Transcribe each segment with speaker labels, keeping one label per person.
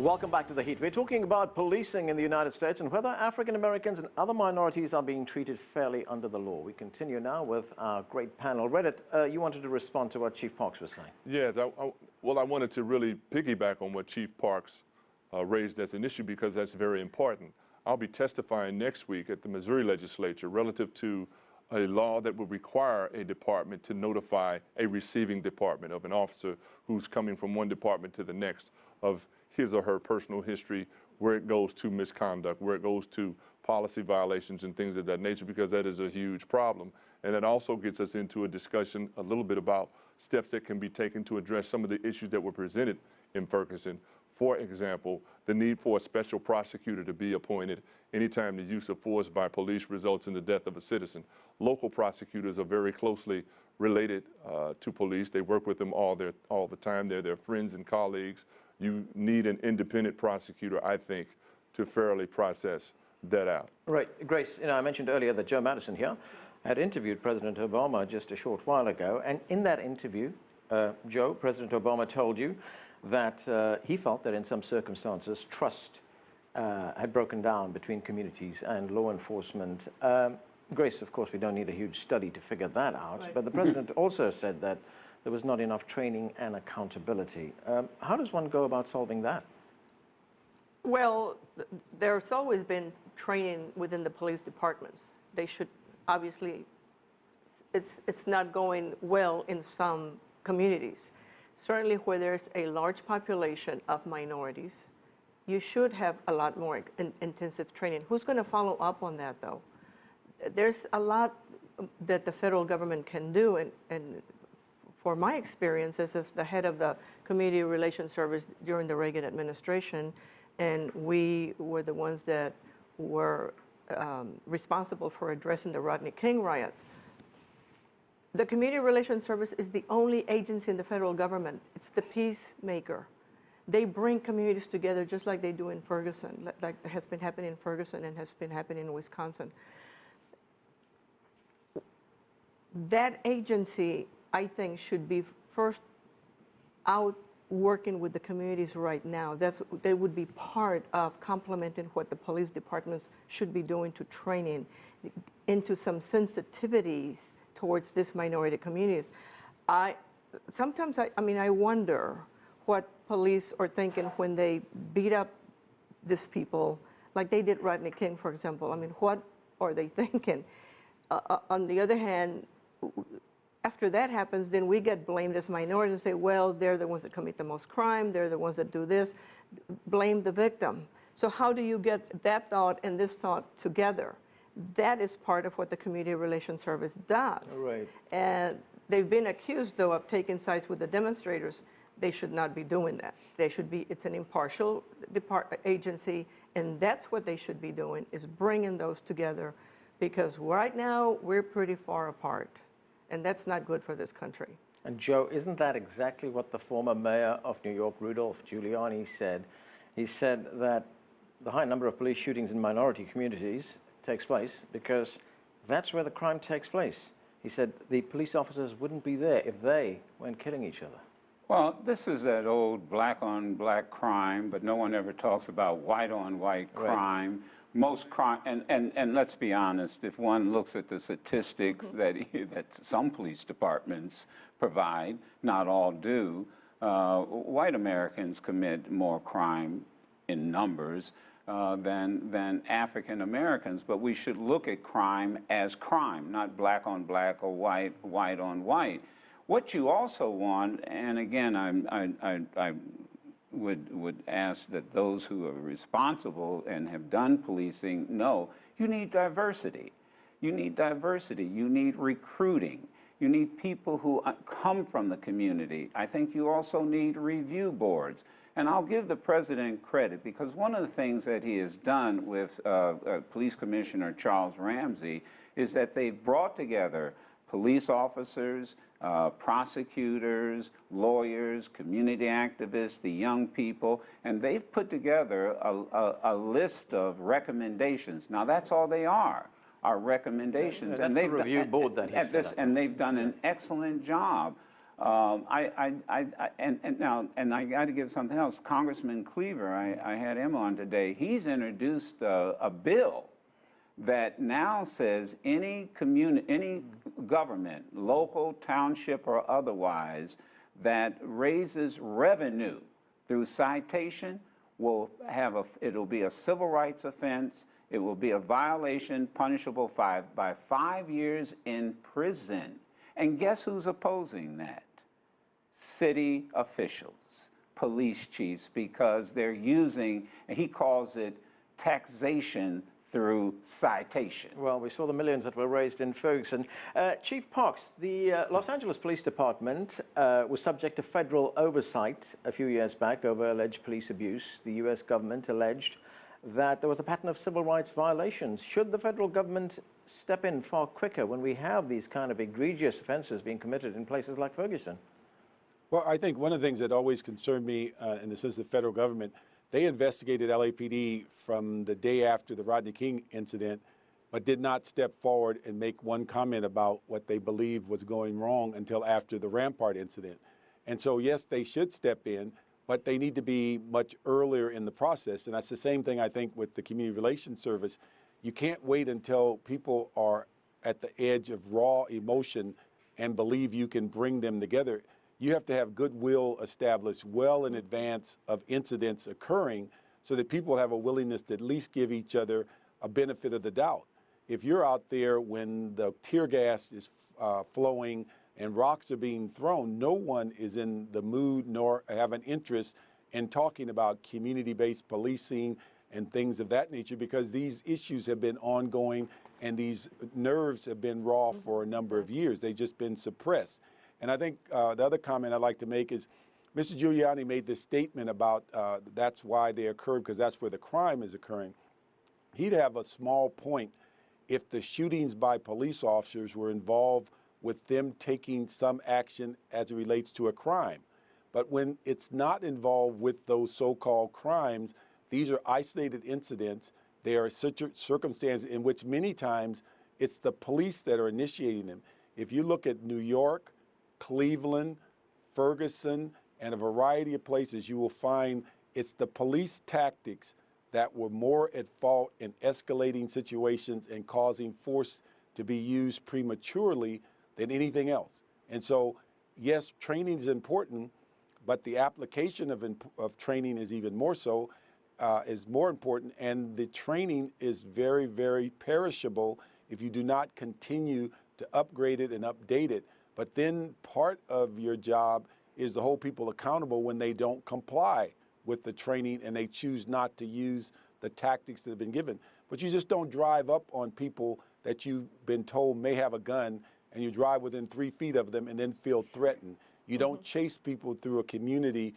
Speaker 1: Welcome back to The Heat. We're talking about policing in the United States and whether African Americans and other minorities are being treated fairly under the law. We continue now with our great panel. Reddit, you wanted to respond to what Chief Parks was saying.
Speaker 2: Yes, well, I wanted to really piggyback on what Chief Parks raised as an issue because that's very important. I'll be testifying next week at the Missouri legislature relative to a law that would require a department to notify a receiving department of an officer who's coming from one department to the next of his or her personal history, where it goes to misconduct, where it goes to policy violations and things of that nature, because that is a huge problem. And it also gets us into a discussion a little bit about steps that can be taken to address some of the issues that were presented in Ferguson. For example, the need for a special prosecutor to be appointed anytime the use of force by police results in the death of a citizen. Local prosecutors are very closely related to police. They work with them all the time. They're their friends and colleagues. You need an independent prosecutor, I think, to fairly process that out.
Speaker 1: Right. Grace, I mentioned earlier that Joe Madison here had interviewed President Obama just a short while ago. And in that interview, Joe, President Obama told you that he felt that in some circumstances, trust had broken down between communities and law enforcement. Grace, of course, we don't need a huge study to figure that out. Right. But the president also said that there was not enough training and accountability. How does one go about solving that?
Speaker 3: Well, there's always been training within the police departments. They should, obviously, it's not going well in some communities. Certainly where there's a large population of minorities, you should have a lot more intensive training. Who's going to follow up on that, though? There's a lot that the federal government can do, and for my experience as the head of the Community Relations Service during the Reagan administration, and we were the ones that were responsible for addressing the Rodney King riots. The Community Relations Service is the only agency in the federal government. It's the peacemaker. They bring communities together just like they do in Ferguson, like has been happening in Ferguson and has been happening in Wisconsin. That agency, I think, should be first out working with the communities right now. They would be part of complementing what the police departments should be doing to training into some sensitivities towards these minority communities. Sometimes I wonder what police are thinking when they beat up these people, like they did Rodney King, for example. I mean, what are they thinking? On the other hand, after that happens, then we get blamed as minorities and say, well, they're the ones that commit the most crime, they're the ones that do this. Blame the victim. So how do you get that thought and this thought together? That is part of what the Community Relations Service does.
Speaker 1: Right.
Speaker 3: And they've been accused, though, of taking sides with the demonstrators. They should not be doing that. They should be, it's an impartial agency, and that's what they should be doing, is bringing those together, because right now we're pretty far apart. And that's not good for this country.
Speaker 1: And Joe, isn't that exactly what the former mayor of New York, Rudolph Giuliani, said? He said that the high number of police shootings in minority communities takes place because that's where the crime takes place. He said the police officers wouldn't be there if they weren't killing each other.
Speaker 4: Well, this is that old black-on-black crime, but no one ever talks about white-on-white crime. Right. Most crime, and let's be honest, if one looks at the statistics that some police departments provide, not all do, white Americans commit more crime in numbers than African Americans. But we should look at crime as crime, not black on black or white on white. What you also want, and again, I would ask that those who are responsible and have done policing know, you need diversity. You need diversity. You need recruiting. You need people who come from the community. I think you also need review boards. And I'll give the president credit, because one of the things that he has done with Police Commissioner Charles Ramsey is that they've brought together police officers, prosecutors, lawyers, community activists, the young people, and they've put together a list of recommendations. Now, that's all they are recommendations.
Speaker 1: And they've the review board that he set up.
Speaker 4: And they've done an excellent job. And I got to give something else. Congressman Cleaver, I had him on today. He's introduced a bill that now says any government, local, township, or otherwise, that raises revenue through citation will have it'll be a civil rights offense. It will be a violation punishable by 5 years in prison. And guess who's opposing that? City officials, police chiefs, because they're using, and he calls it taxation through citation.
Speaker 1: Well, we saw the millions that were raised in Ferguson. Chief Parks, the Los Angeles Police Department was subject to federal oversight a few years back over alleged police abuse. The U.S. government alleged that there was a pattern of civil rights violations. Should the federal government step in far quicker when we have these kind of egregious offenses being committed in places like Ferguson?
Speaker 5: Well, I think one of the things that always concerned me in the sense of the federal government, they investigated LAPD from the day after the Rodney King incident, but did not step forward and make one comment about what they believed was going wrong until after the Rampart incident. And so, yes, they should step in, but they need to be much earlier in the process. And that's the same thing, I think, with the Community Relations Service. You can't wait until people are at the edge of raw emotion and believe you can bring them together. You have to have goodwill established well in advance of incidents occurring so that people have a willingness to at least give each other a benefit of the doubt. If you're out there when the tear gas is flowing and rocks are being thrown, no one is in the mood nor have an interest in talking about community-based policing and things of that nature, because these issues have been ongoing and these nerves have been raw for a number of years. They've just been suppressed. And I think the other comment I'd like to make is Mr. Giuliani made this statement about that's why they occurred, because that's where the crime is occurring. He'd have a small point if the shootings by police officers were involved with them taking some action as it relates to a crime. But when it's not involved with those so-called crimes, these are isolated incidents. They are circumstances in which many times it's the police that are initiating them. If you look at New York, Cleveland, Ferguson, and a variety of places, you will find it's the police tactics that were more at fault in escalating situations and causing force to be used prematurely than anything else. And so, yes, training is important, but the application of training is even more so, is more important, and the training is very, very perishable if you do not continue to upgrade it and update it. But then part of your job is to hold people accountable when they don't comply with the training and they choose not to use the tactics that have been given. But you just don't drive up on people that you've been told may have a gun, and you drive within 3 feet of them and then feel threatened. You don't chase people through a community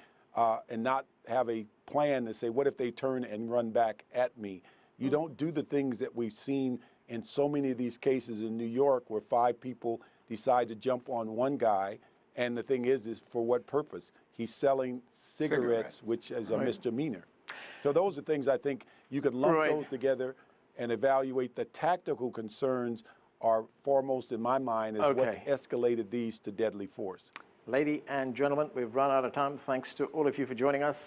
Speaker 5: and not have a plan to say, what if they turn and run back at me? You don't do the things that we've seen in so many of these cases in New York where 5 people decide to jump on one guy, and the thing is for what purpose? He's selling cigarettes. Which is a misdemeanor. So those are things I think you could lump those together and evaluate. The tactical concerns are foremost in my mind as what's escalated these to deadly force.
Speaker 1: Ladies and gentlemen, we've run out of time. Thanks to all of you for joining us.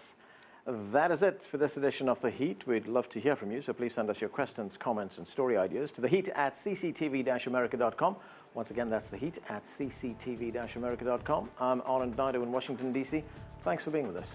Speaker 1: That is it for this edition of The Heat. We'd love to hear from you, so please send us your questions, comments, and story ideas to theheat@cctv-america.com. Once again, that's theheat@cctv-america.com. I'm Anand Naidu in Washington, D.C. Thanks for being with us.